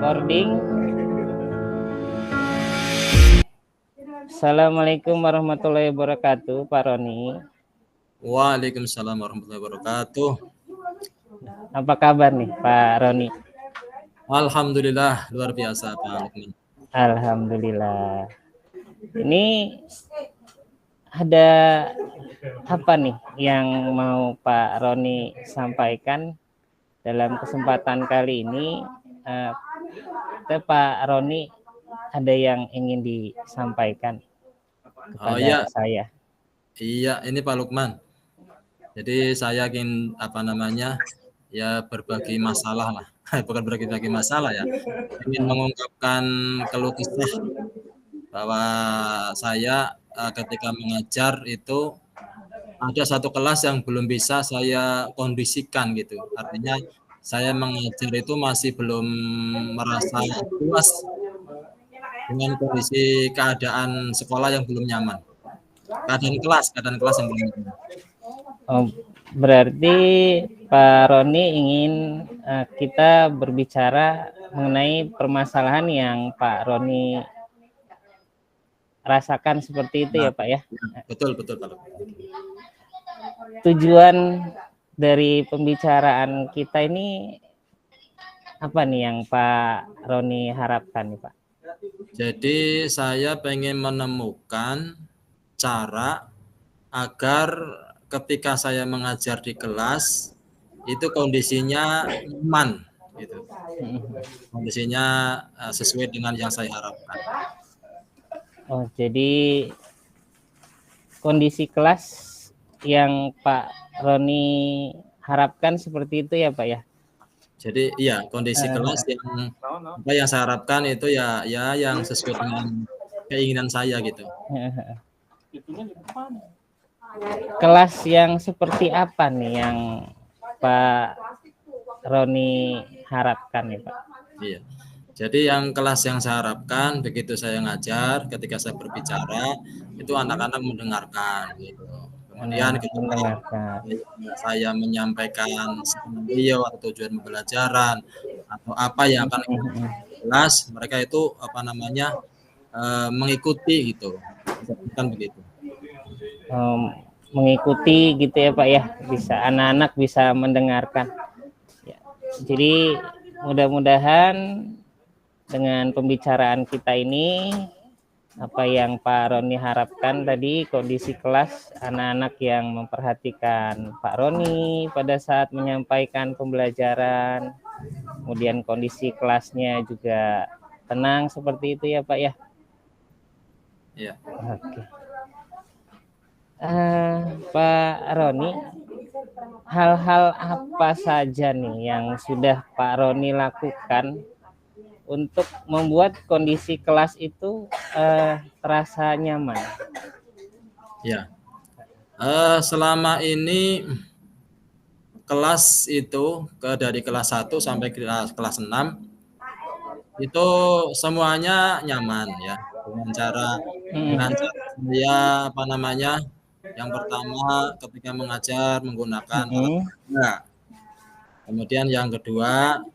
recording. Assalamualaikum warahmatullahi wabarakatuh, Pak Roni. Waalaikumsalam warahmatullahi wabarakatuh. Apa kabar nih, Pak Roni? Alhamdulillah, luar biasa, Pak Lukman. Alhamdulillah. Ini ada apa nih yang mau Pak Roni sampaikan dalam kesempatan kali ini? Pak Roni ada yang ingin disampaikan kepada saya. Iya, ini Pak Lukman. Jadi saya ingin berbagi masalah lah. Bukan berbagi masalah ya. Ingin mengungkapkan keluh kesah bahwa saya ketika mengajar itu ada satu kelas yang belum bisa saya kondisikan gitu. Artinya saya mengajar itu masih belum merasa puas dengan kondisi keadaan sekolah yang belum nyaman. Keadaan kelas yang belum nyaman. Oh, berarti Pak Roni ingin kita berbicara mengenai permasalahan yang Pak Roni rasakan seperti itu ya Pak ya? Betul Pak. Tujuan dari pembicaraan kita ini apa nih yang Pak Roni harapkan nih Pak? Jadi saya pengen menemukan cara agar ketika saya mengajar di kelas itu kondisinya aman gitu. Kondisinya sesuai dengan yang saya harapkan. Oh, jadi kondisi kelas yang Pak Roni harapkan seperti itu ya Pak ya? Jadi iya, kondisi kelas yang saya harapkan itu ya yang sesuai dengan keinginan saya gitu. Kelas yang seperti apa nih yang Pak Roni harapkan nih Pak? Iya. Jadi yang kelas yang saya harapkan begitu saya ngajar, ketika saya berbicara itu anak-anak mendengarkan gitu. Kemudian ketika saya menyampaikan skenario atau tujuan pembelajaran atau apa yang akan kelas, mereka itu mengikuti gitu. Kan begitu. Mengikuti gitu ya Pak ya, bisa anak-anak bisa mendengarkan. Ya. Jadi mudah-mudahan dengan pembicaraan kita ini apa yang Pak Roni harapkan tadi, kondisi kelas anak-anak yang memperhatikan Pak Roni pada saat menyampaikan pembelajaran, kemudian kondisi kelasnya juga tenang seperti itu ya Pak ya. Iya. Oke. Pak Roni, hal-hal apa saja nih yang sudah Pak Roni lakukan untuk membuat kondisi kelas itu terasa nyaman? Ya, selama ini kelas itu dari kelas 1 sampai kelas 6 itu semuanya nyaman ya, dengan cara saya yang pertama ketika mengajar menggunakan alat benda. Kemudian yang kedua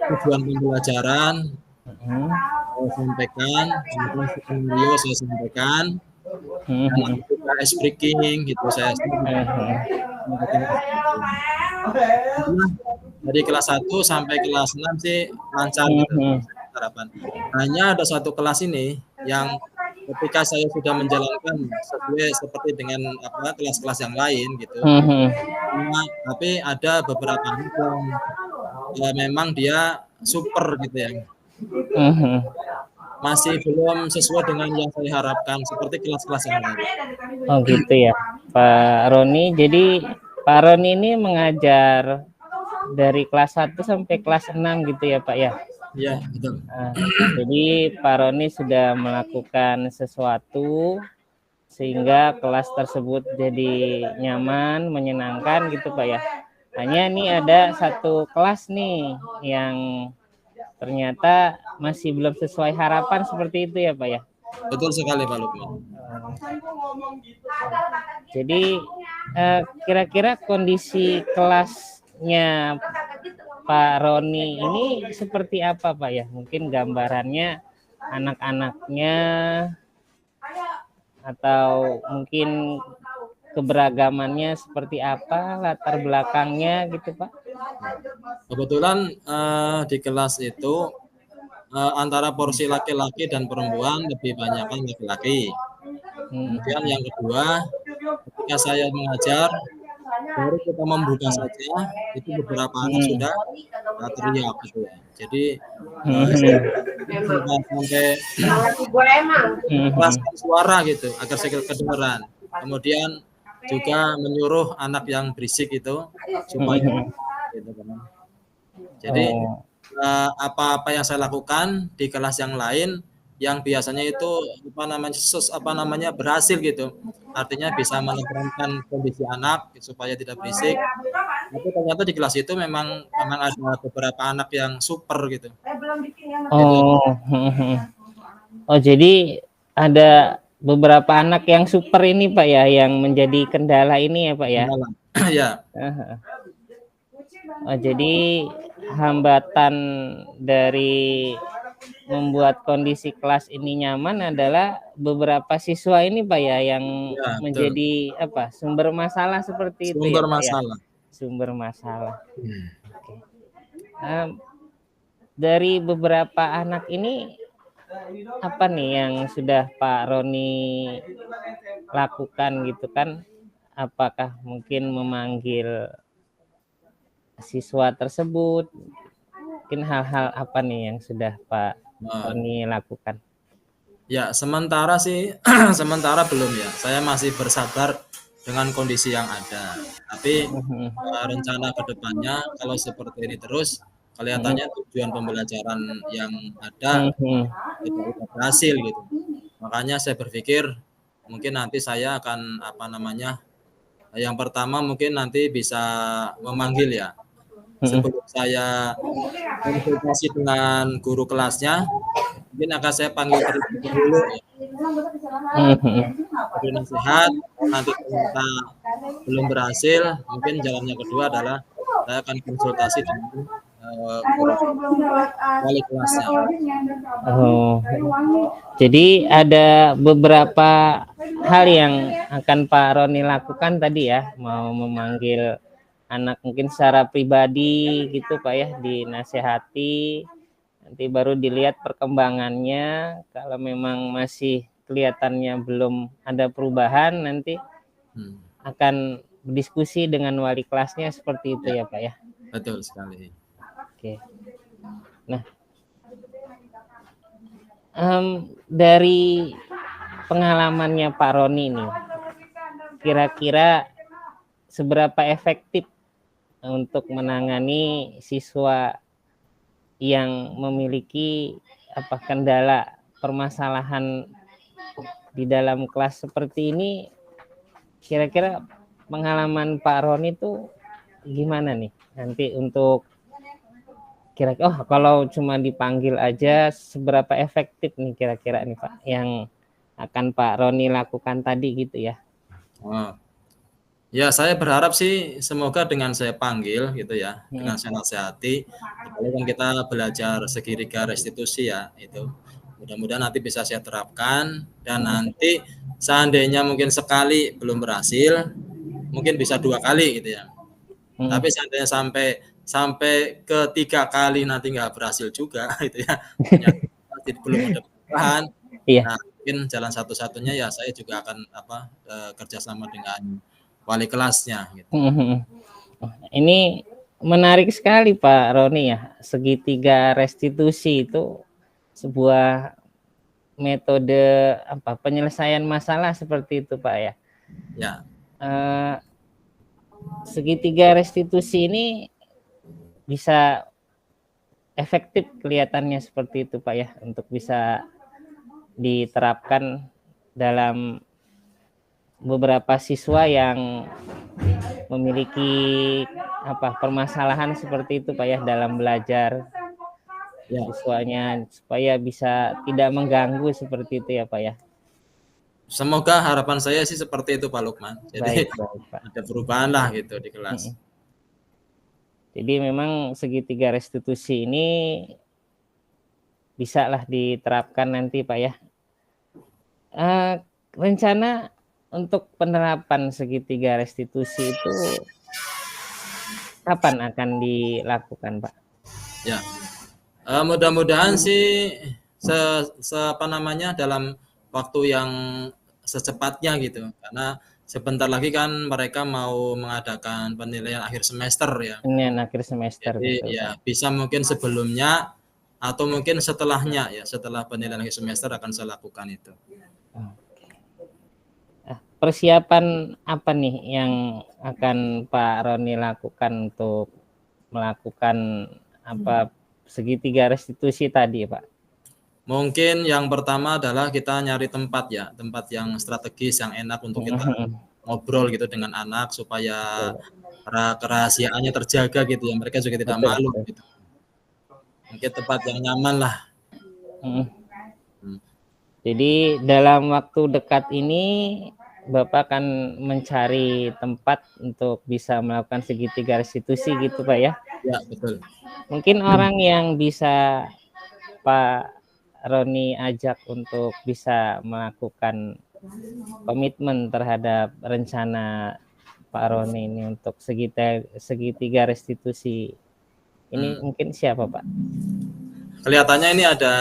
tujuan pembelajaran saya sampaikan, kemudian skenario saya sampaikan, ice breaking gitu saya sampaikan. Dari kelas 1 sampai kelas 6 sih lancar gitu harapan. Hanya ada satu kelas ini yang ketika saya sudah menjalankan seperti dengan kelas-kelas yang lain gitu. Tapi ada beberapa yang memang dia super gitu ya. Masih belum sesuai dengan yang saya harapkan seperti kelas-kelas yang lain. Oh gitu ya Pak Roni. Jadi Pak Roni ini mengajar dari kelas 1 sampai kelas 6 gitu ya Pak ya? Iya, betul. Jadi Pak Roni sudah melakukan sesuatu sehingga kelas tersebut jadi nyaman, menyenangkan gitu Pak ya. Hanya nih ada satu kelas nih yang ternyata masih belum sesuai harapan seperti itu ya Pak ya? Betul sekali Pak Lukman. Jadi kira-kira kondisi kelasnya Pak Roni ini seperti apa Pak ya? Mungkin gambarannya anak-anaknya atau mungkin keberagamannya seperti apa, latar belakangnya gitu Pak? Kebetulan di kelas itu antara porsi laki-laki dan perempuan lebih banyak kan laki-laki. Kemudian yang kedua, ketika saya mengajar, baru kita membuka saja, itu beberapa anak sudah teriak gitu ya. Jadi sampai keraskan suara gitu agar saya kedengaran. Kemudian juga menyuruh anak yang berisik itu supaya gitu kan. Jadi apa-apa yang saya lakukan di kelas yang lain yang biasanya itu apa namanya berhasil gitu. Artinya bisa menenteramkan kondisi anak supaya tidak berisik. Tapi ternyata di kelas itu memang ada beberapa anak yang super gitu. Oh, jadi ada beberapa anak yang super ini Pak ya, yang menjadi kendala ini ya Pak ya. Ya. Oh, jadi hambatan dari membuat kondisi kelas ini nyaman adalah beberapa siswa ini Pak ya yang menjadi apa sumber masalah seperti itu ya Pak ya. Sumber masalah. Dari beberapa anak ini apa nih yang sudah Pak Roni lakukan gitu kan? Apakah mungkin memanggil siswa tersebut? Mungkin hal-hal apa nih yang sudah Pak Roni lakukan? Ya, sementara sih sementara belum ya. Saya masih bersabar dengan kondisi yang ada. Tapi rencana kedepannya kalau seperti ini terus, kelihatannya tujuan pembelajaran yang ada tidak berhasil gitu. Makanya saya berpikir mungkin nanti saya akan yang pertama mungkin nanti bisa memanggil ya. Sebelum saya konsultasi dengan guru kelasnya, mungkin akan saya panggil terlebih dahulu ya. Beri nasihat, nanti ternyata belum berhasil, mungkin jalan yang kedua adalah saya akan konsultasi dengan wali kelasnya. Jadi ada beberapa hal yang akan Pak Roni lakukan tadi ya, mau memanggil anak mungkin secara pribadi gitu Pak ya, dinasehati, nanti baru dilihat perkembangannya. Kalau memang masih kelihatannya belum ada perubahan, nanti akan berdiskusi dengan wali kelasnya seperti itu ya Pak ya. Betul sekali. Oke. Nah, dari pengalamannya Pak Roni nih, kira-kira seberapa efektif untuk menangani siswa yang memiliki kendala permasalahan di dalam kelas seperti ini? Kira-kira pengalaman Pak Roni itu gimana nih nanti untuk kira-kira kalau cuma dipanggil aja seberapa efektif nih kira-kira nih Pak yang akan Pak Roni lakukan tadi gitu ya? Ya, saya berharap sih semoga dengan saya panggil gitu ya, dengan saya nasihati, apalagi kan kita belajar segitiga restitusi ya, itu mudah-mudahan nanti bisa saya terapkan dan nanti seandainya mungkin sekali belum berhasil, mungkin bisa 2 kali gitu ya. Tapi seandainya sampai ke 3 kali nanti nggak berhasil juga gitu ya, belum ada perubahan. Nah, mungkin jalan satu-satunya ya saya juga akan kerjasama dengan wali kelasnya gitu. Ini menarik sekali Pak Roni ya, segitiga restitusi itu sebuah metode penyelesaian masalah seperti itu Pak ya. Ya. Segitiga restitusi ini bisa efektif kelihatannya seperti itu Pak ya, untuk bisa diterapkan dalam beberapa siswa yang memiliki permasalahan seperti itu Pak ya dalam belajar siswanya, supaya bisa tidak mengganggu seperti itu ya Pak ya. Semoga harapan saya sih seperti itu Pak Lukman. Jadi baik, Pak. ada perubahan lah gitu di kelas. Jadi memang segitiga restitusi ini bisa lah diterapkan nanti Pak ya. Rencana untuk penerapan segitiga restitusi itu kapan akan dilakukan Pak? Ya, mudah-mudahan sih apa namanya dalam waktu yang secepatnya gitu, karena sebentar lagi kan mereka mau mengadakan penilaian akhir semester ya. Ini akhir semester Jadi betul ya Pak. bisa mungkin sebelumnya atau mungkin setelahnya ya, setelah penilaian akhir semester akan saya lakukan itu. Persiapan apa nih yang akan Pak Roni lakukan untuk melakukan apa segitiga restitusi tadi Pak? Mungkin yang pertama adalah kita nyari tempat ya, tempat yang strategis, yang enak untuk kita ngobrol gitu dengan anak supaya kerahasiaannya terjaga gitu ya. Mereka juga tidak Betul, malu betul. gitu. Mungkin tempat yang nyaman lah. Jadi dalam waktu dekat ini Bapak akan mencari tempat untuk bisa melakukan segitiga restitusi gitu Pak ya? Ya, betul. Mungkin orang yang bisa Pak Roni ajak untuk bisa melakukan komitmen terhadap rencana Pak Roni ini untuk segitiga restitusi ini mungkin siapa Pak? Kelihatannya ini ada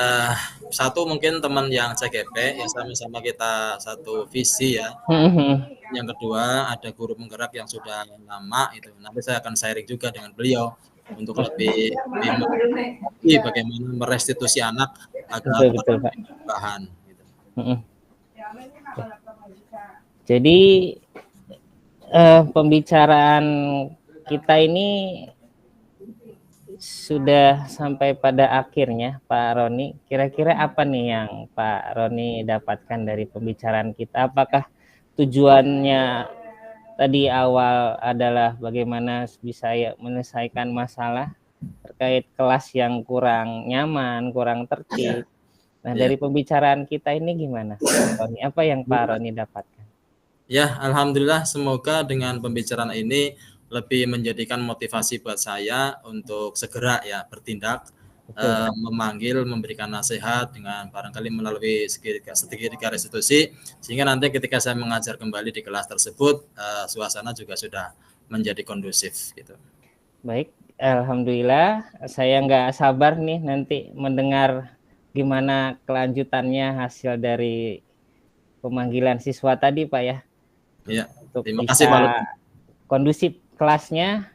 satu mungkin teman yang CGP yang sama-sama kita satu visi ya. Yang kedua ada guru penggerak yang sudah lama itu. Nanti saya akan sharing juga dengan beliau untuk lebih mengerti bagaimana merestitusi anak agar betul Pak. bahan. Gitu. Jadi pembicaraan kita ini sudah sampai pada akhirnya Pak Roni. Kira-kira apa nih yang Pak Roni dapatkan dari pembicaraan kita? Apakah tujuannya tadi awal adalah bagaimana bisa menyelesaikan masalah terkait kelas yang kurang nyaman, kurang tertib? Nah, dari pembicaraan kita ini gimana Pak Roni? Apa yang Pak Roni dapatkan? Ya, alhamdulillah semoga dengan pembicaraan ini lebih menjadikan motivasi buat saya untuk segera ya bertindak, memanggil, memberikan nasihat dengan barangkali melalui segitiga restitusi, sehingga nanti ketika saya mengajar kembali di kelas tersebut, suasana juga sudah menjadi kondusif gitu. Baik, alhamdulillah saya nggak sabar nih nanti mendengar gimana kelanjutannya hasil dari pemanggilan siswa tadi Pak ya. Ya, untuk terima bisa kasih Pak Lutfi. kondusif kelasnya.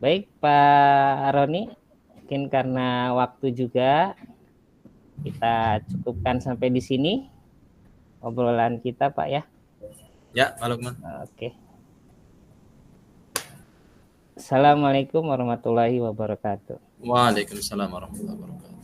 Baik Pak Roni, mungkin karena waktu juga kita cukupkan sampai di sini obrolan kita Pak ya. Ya, Pak Lukman. Oke. Assalamualaikum warahmatullahi wabarakatuh. Waalaikumsalam warahmatullahi wabarakatuh.